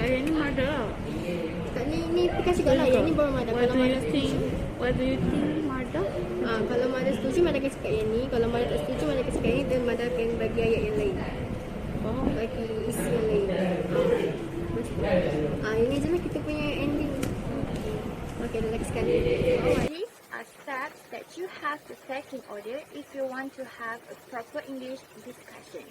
Yang ni mother. Tak ni kasih kat lah. Yang ni baru mother. What do you think? What do you think mother? Kalau mother setuju, mother kasih kat yang ni. Kalau mother tak setuju, mother kasih kat yang ni. Dan mother akan bagi ayat yang lain. Bagi isi yang lain. Ini je lah kita punya ending. Okay, dah lagi sekali. These are steps that you have to take in order if you want to have a proper English discussion.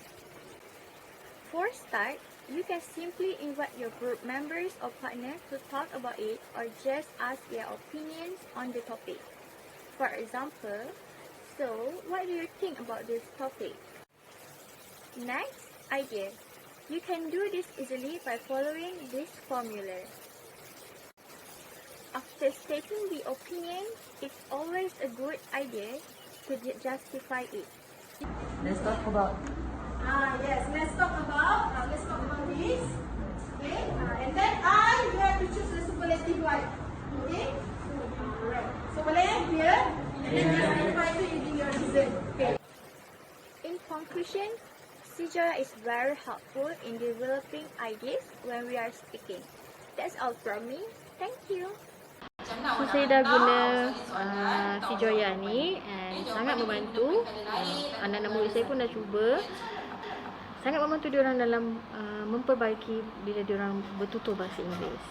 For start, you can simply invite your group members or partners to talk about it or just ask their opinions on the topic. For example, so what do you think about this topic? Next, idea. You can do this easily by following this formula. After stating the opinion, it's always a good idea to justify it. Let's talk about. Yes, let's talk about this. Okay, and then you have to choose the superlative one. Okay, alright. So boleh here, and then justify to using your reason. Okay. In conclusion, Joyah is very helpful in developing ideas when we are speaking. That's all from me. Thank you. So, saya dah guna Joyah ni and sangat membantu. Anak-anak murid saya pun dah cuba. Sangat membantu diorang dalam memperbaiki bila diorang bertutur bahasa Inggeris.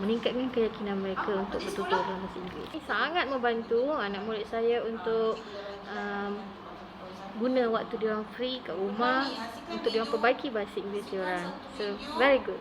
Meningkatkan keyakinan mereka untuk bertutur dalam bahasa Inggeris. Sangat membantu anak murid saya untuk guna waktu diorang free kat rumah untuk diorang perbaiki bahasa Inggeris diorang. So, very good.